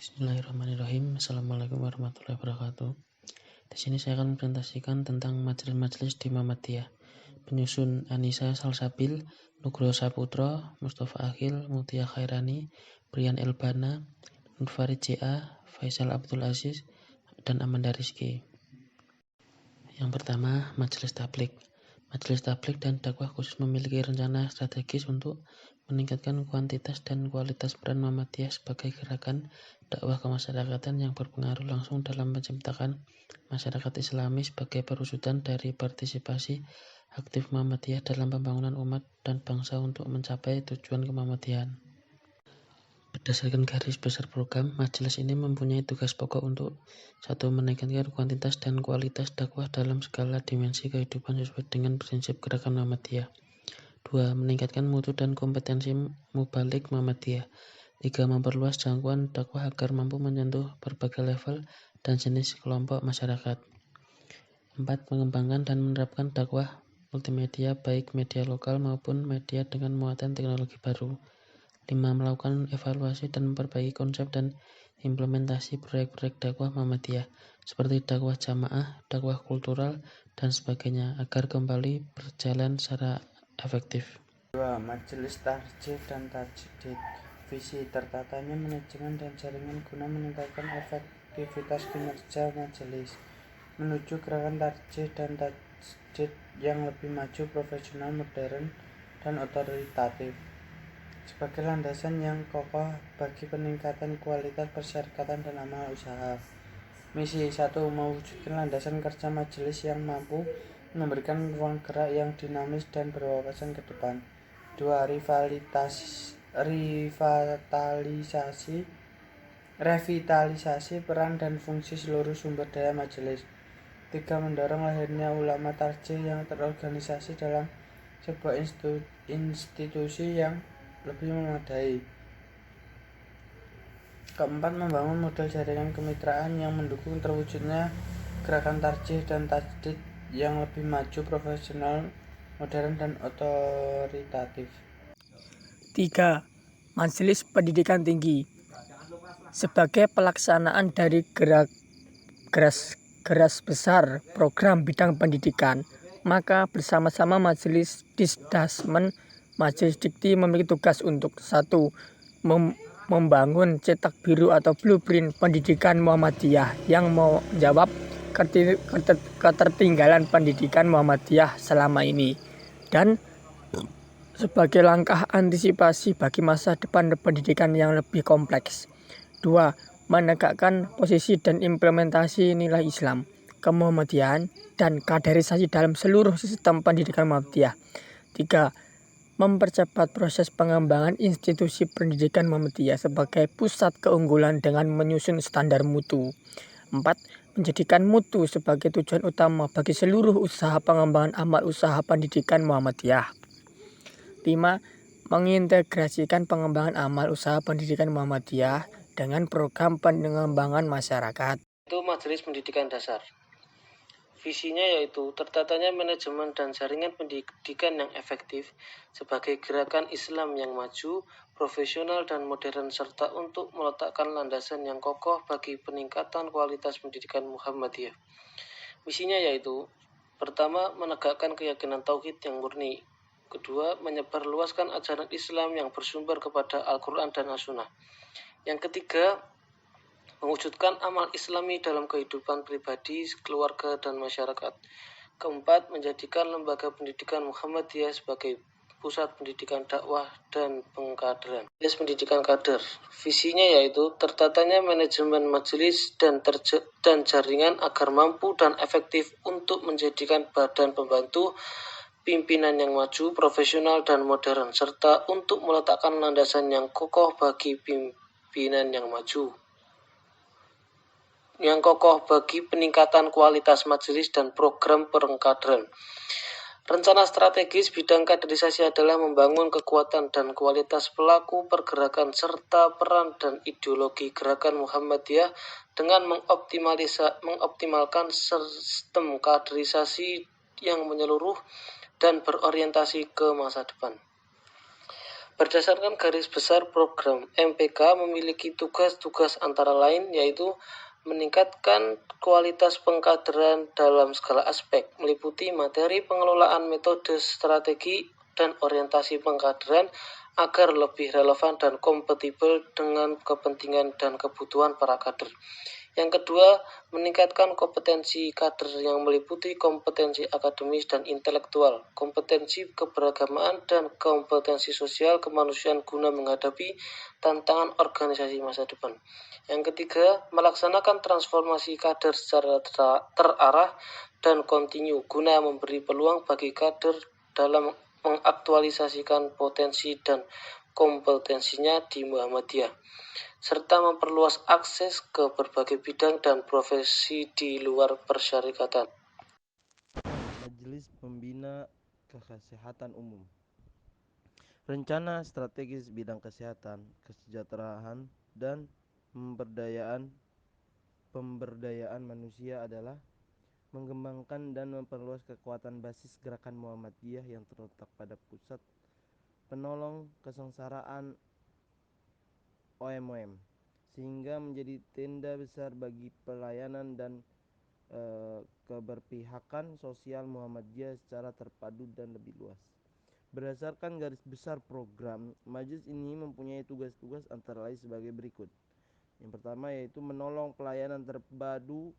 Bismillahirrahmanirrahim. Assalamualaikum warahmatullahi wabarakatuh. Di sini saya akan presentasikan tentang majelis-majelis di Muhammadiyah. Penyusun Anissa Salsabil, Nugroho Saputra, Mustafa Akhil, Mutia Khairani, Brian Elbana, Nurfarid J.A., Faisal Abdul Aziz, dan Amanda Rizky. Yang pertama, Majelis Tabligh. Majelis Tabligh dan dakwah khusus memiliki rencana strategis untuk meningkatkan kuantitas dan kualitas peran Muhammadiyah sebagai gerakan dakwah kemasyarakatan yang berpengaruh langsung dalam menciptakan masyarakat Islami sebagai perwujudan dari partisipasi aktif Muhammadiyah dalam pembangunan umat dan bangsa untuk mencapai tujuan kemuhammadiyahan. Berdasarkan garis besar program, majelis ini mempunyai tugas pokok untuk 1. Meningkatkan kuantitas dan kualitas dakwah dalam segala dimensi kehidupan sesuai dengan prinsip gerakan Muhammadiyah. 2. Meningkatkan mutu dan kompetensi mubalik Muhammadiyah. 3. Memperluas jangkauan dakwah agar mampu menyentuh berbagai level dan jenis kelompok masyarakat. 4. Mengembangkan dan menerapkan dakwah multimedia baik media lokal maupun media dengan muatan teknologi baru. 5. Melakukan evaluasi dan memperbaiki konsep dan implementasi proyek-proyek dakwah Muhammadiyah seperti dakwah jamaah, dakwah kultural, dan sebagainya agar kembali berjalan secara efektif. 2. Majelis Tarjih dan Tajdid. Visi tertatanya manajemen dan jaringan guna meningkatkan efektivitas kinerja majelis menuju gerakan tarjih dan tajdid yang lebih maju, profesional, modern, dan otoritatif sebagai landasan yang kokoh bagi peningkatan kualitas persyarikatan dan amal usaha. Misi 1. Mewujudkan landasan kerja majelis yang mampu memberikan ruang gerak yang dinamis dan berwawasan ke depan. 2. Revitalisasi peran dan fungsi seluruh sumber daya majelis. 3. Mendorong lahirnya ulama tarjih yang terorganisasi dalam sebuah institusi yang lebih memadai. 4. Membangun model jaringan kemitraan yang mendukung terwujudnya gerakan tarjih dan tajdid yang lebih maju, profesional, modern, dan otoritatif. 3. Majelis Pendidikan Tinggi. Sebagai pelaksanaan dari geras besar program bidang pendidikan, maka bersama-sama Majelis Disdasmen Majelis Dikti memiliki tugas untuk 1. Membangun cetak biru atau blueprint pendidikan Muhammadiyah yang menjawab ketertinggalan pendidikan Muhammadiyah selama ini, dan sebagai langkah antisipasi bagi masa depan pendidikan yang lebih kompleks. 2. Menegakkan posisi dan implementasi nilai Islam, kemuhammadiyahan, dan kaderisasi dalam seluruh sistem pendidikan Muhammadiyah. 3. Mempercepat proses pengembangan institusi pendidikan Muhammadiyah sebagai pusat keunggulan dengan menyusun standar mutu. 4. Menjadikan mutu sebagai tujuan utama bagi seluruh usaha pengembangan amal usaha pendidikan Muhammadiyah. 5. Mengintegrasikan pengembangan amal usaha pendidikan Muhammadiyah dengan program pengembangan masyarakat. Itu Majelis Pendidikan Dasar. Visinya yaitu tertatanya manajemen dan jaringan pendidikan yang efektif sebagai gerakan Islam yang maju, profesional, dan modern, serta untuk meletakkan landasan yang kokoh bagi peningkatan kualitas pendidikan Muhammadiyah. Misinya yaitu: pertama, menegakkan keyakinan tauhid yang murni. Kedua, menyebarluaskan ajaran Islam yang bersumber kepada Al-Quran dan As-Sunnah. Yang ketiga, mewujudkan amal Islami dalam kehidupan pribadi, keluarga, dan masyarakat. Keempat, menjadikan lembaga pendidikan Muhammadiyah sebagai pusat pendidikan dakwah dan pengkaderan. Pendidikan kader. Visinya yaitu tertatanya manajemen majelis dan jaringan agar mampu dan efektif untuk menjadikan badan pembantu pimpinan yang maju, profesional, dan modern, serta untuk meletakkan landasan yang kokoh bagi pimpinan yang maju, yang kokoh bagi peningkatan kualitas majelis dan program pengkaderan. Rencana strategis bidang kaderisasi adalah membangun kekuatan dan kualitas pelaku pergerakan serta peran dan ideologi gerakan Muhammadiyah dengan mengoptimalkan sistem kaderisasi yang menyeluruh dan berorientasi ke masa depan. Berdasarkan garis besar program, MPK memiliki tugas-tugas antara lain yaitu meningkatkan kualitas pengkaderan dalam segala aspek, meliputi materi pengelolaan, metode, strategi, dan orientasi pengkaderan agar lebih relevan dan kompatibel dengan kepentingan dan kebutuhan para kader. Yang kedua, meningkatkan kompetensi kader yang meliputi kompetensi akademis dan intelektual, kompetensi keberagamaan, dan kompetensi sosial kemanusiaan guna menghadapi tantangan organisasi masa depan. Yang ketiga, melaksanakan transformasi kader secara terarah dan kontinu guna memberi peluang bagi kader dalam mengaktualisasikan potensi dan kompetensinya di Muhammadiyah, serta memperluas akses ke berbagai bidang dan profesi di luar persyarikatan. Majelis Pembina Kesehatan Umum. Rencana strategis bidang kesehatan, kesejahteraan, dan pemberdayaan manusia adalah mengembangkan dan memperluas kekuatan basis gerakan Muhammadiyah yang terletak pada pusat penolong kesengsaraan OMOM, sehingga menjadi tenda besar bagi pelayanan dan keberpihakan sosial Muhammadiyah secara terpadu dan lebih luas. Berdasarkan garis besar program, majelis ini mempunyai tugas-tugas antara lain sebagai berikut. Yang pertama yaitu menolong pelayanan terpadu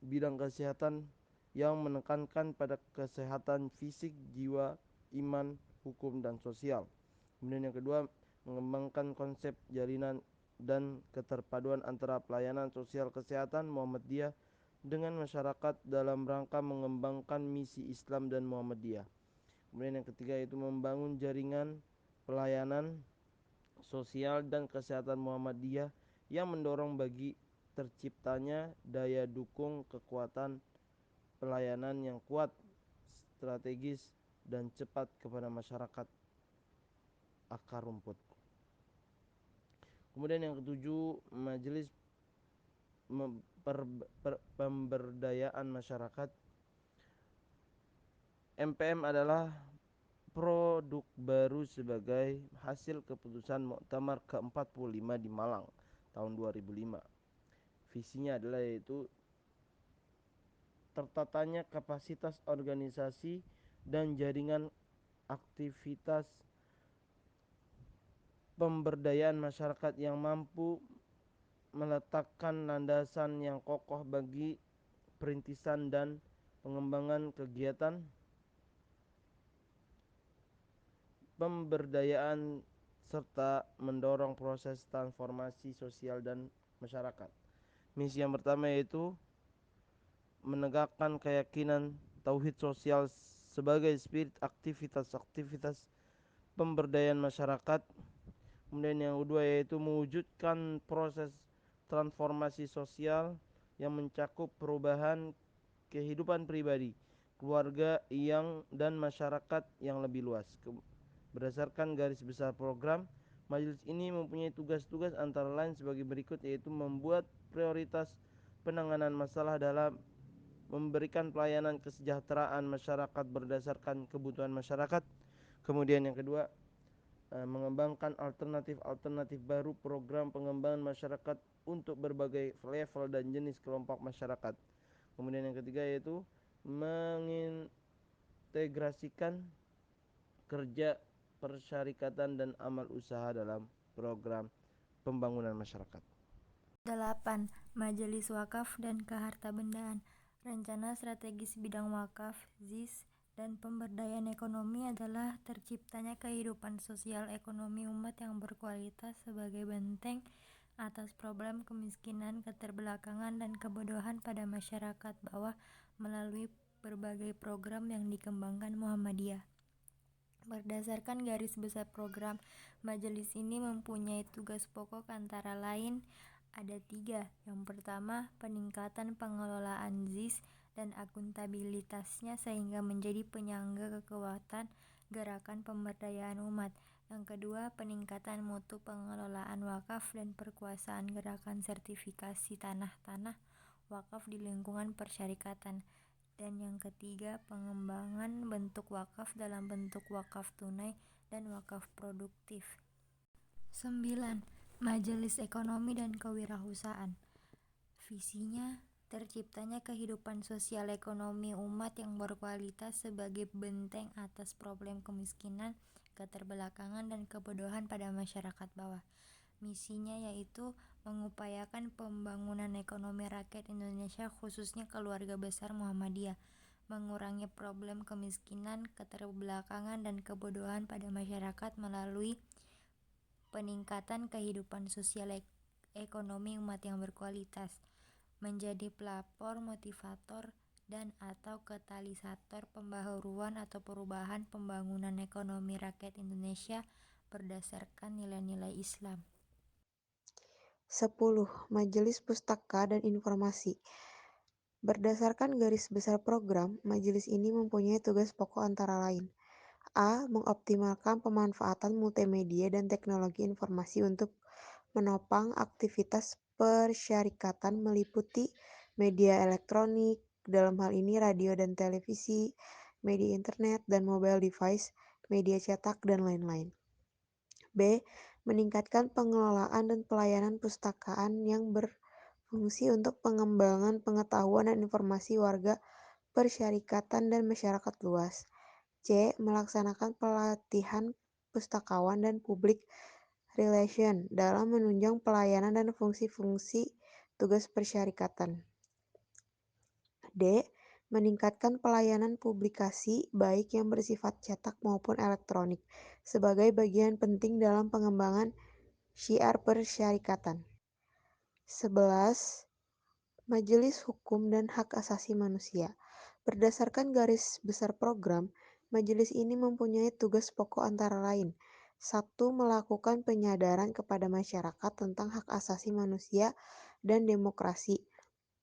bidang kesehatan yang menekankan pada kesehatan fisik, jiwa, iman, hukum, dan sosial. Kemudian yang kedua, mengembangkan konsep jalinan dan keterpaduan antara pelayanan sosial kesehatan Muhammadiyah dengan masyarakat dalam rangka mengembangkan misi Islam dan Muhammadiyah. Kemudian yang ketiga yaitu membangun jaringan pelayanan sosial dan kesehatan Muhammadiyah yang mendorong bagi terciptanya daya dukung kekuatan pelayanan yang kuat, strategis, dan cepat kepada masyarakat akar rumput. Kemudian yang ketujuh, majelis pemberdayaan masyarakat. MPM adalah produk baru sebagai hasil keputusan Muktamar ke-45 di Malang tahun 2005. Visinya adalah yaitu tertatanya kapasitas organisasi dan jaringan aktivitas pemberdayaan masyarakat yang mampu meletakkan landasan yang kokoh bagi perintisan dan pengembangan kegiatan pemberdayaan serta mendorong proses transformasi sosial dan masyarakat. Misi yang pertama yaitu menegakkan keyakinan tauhid sosial sebagai spirit aktivitas pemberdayaan masyarakat. Kemudian yang kedua yaitu mewujudkan proses transformasi sosial yang mencakup perubahan kehidupan pribadi, keluarga dan masyarakat yang lebih luas. Berdasarkan garis besar program, majelis ini mempunyai tugas-tugas antara lain sebagai berikut, yaitu membuat prioritas penanganan masalah dalam memberikan pelayanan kesejahteraan masyarakat berdasarkan kebutuhan masyarakat. Kemudian yang kedua, mengembangkan alternatif baru program pengembangan masyarakat untuk berbagai level dan jenis kelompok masyarakat. Kemudian yang ketiga yaitu mengintegrasikan kerja persyarikatan dan amal usaha dalam program pembangunan masyarakat. 8. Majelis Wakaf dan Kehartabendaan. Rencana strategis bidang wakaf, ZIS, dan pemberdayaan ekonomi adalah terciptanya kehidupan sosial ekonomi umat yang berkualitas sebagai benteng atas problem kemiskinan, keterbelakangan, dan kebodohan pada masyarakat bawah melalui berbagai program yang dikembangkan Muhammadiyah. Berdasarkan garis besar program, majelis ini mempunyai tugas pokok antara lain ada 3. Yang pertama, peningkatan pengelolaan ZIS dan akuntabilitasnya sehingga menjadi penyangga kekuatan gerakan pemberdayaan umat. Yang kedua, peningkatan mutu pengelolaan wakaf dan perkuasaan gerakan sertifikasi tanah-tanah wakaf di lingkungan persyarikatan. Dan yang ketiga, pengembangan bentuk wakaf dalam bentuk wakaf tunai dan wakaf produktif. 9. Majelis Ekonomi dan Kewirausahaan. Visinya, terciptanya kehidupan sosial ekonomi umat yang berkualitas sebagai benteng atas problem kemiskinan, keterbelakangan, dan kebodohan pada masyarakat bawah. Misinya yaitu mengupayakan pembangunan ekonomi rakyat Indonesia khususnya keluarga besar Muhammadiyah, mengurangi problem kemiskinan, keterbelakangan, dan kebodohan pada masyarakat melalui peningkatan kehidupan sosial ekonomi umat yang berkualitas, menjadi pelapor, motivator, dan atau katalisator pembaharuan atau perubahan pembangunan ekonomi rakyat Indonesia berdasarkan nilai-nilai Islam. 10. Majelis Pustaka dan Informasi. Berdasarkan garis besar program, majelis ini mempunyai tugas pokok antara lain: A. Mengoptimalkan pemanfaatan multimedia dan teknologi informasi untuk menopang aktivitas persyarikatan meliputi media elektronik, dalam hal ini radio dan televisi, media internet dan mobile device, media cetak, dan lain-lain. B. Meningkatkan pengelolaan dan pelayanan pustakaan yang berfungsi untuk pengembangan pengetahuan dan informasi warga persyarikatan dan masyarakat luas. C. Melaksanakan pelatihan pustakawan dan public relation dalam menunjang pelayanan dan fungsi-fungsi tugas persyarikatan. D. Meningkatkan pelayanan publikasi baik yang bersifat cetak maupun elektronik sebagai bagian penting dalam pengembangan syiar persyarikatan. 11. Majelis Hukum dan Hak Asasi Manusia. Berdasarkan garis besar program, majelis ini mempunyai tugas pokok antara lain: 1. Melakukan penyadaran kepada masyarakat tentang hak asasi manusia dan demokrasi,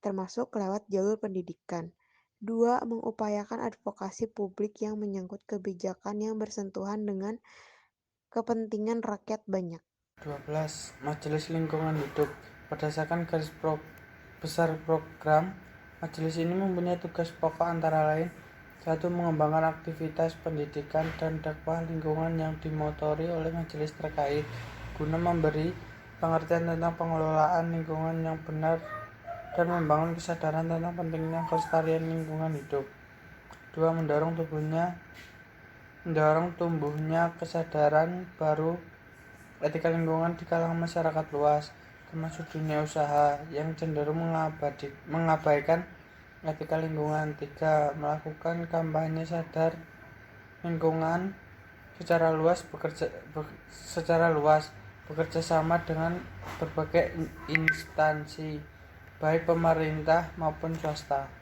termasuk lewat jalur pendidikan. 2. Mengupayakan advokasi publik yang menyangkut kebijakan yang bersentuhan dengan kepentingan rakyat banyak. 12. Majelis Lingkungan Hidup. Berdasarkan garis besar program, majelis ini mempunyai tugas pokok antara lain: 1. Mengembangkan aktivitas pendidikan dan dakwah lingkungan yang dimotori oleh majelis terkait guna memberi pengertian tentang pengelolaan lingkungan yang benar dan membangun kesadaran tentang pentingnya kelestarian lingkungan hidup. 2. Mendorong tumbuhnya kesadaran baru etika lingkungan di kalangan masyarakat luas, termasuk dunia usaha yang cenderung mengabaikan etika lingkungan. 3. Melakukan kampanye sadar lingkungan secara luas, bekerja sama dengan berbagai instansi, baik pemerintah maupun swasta.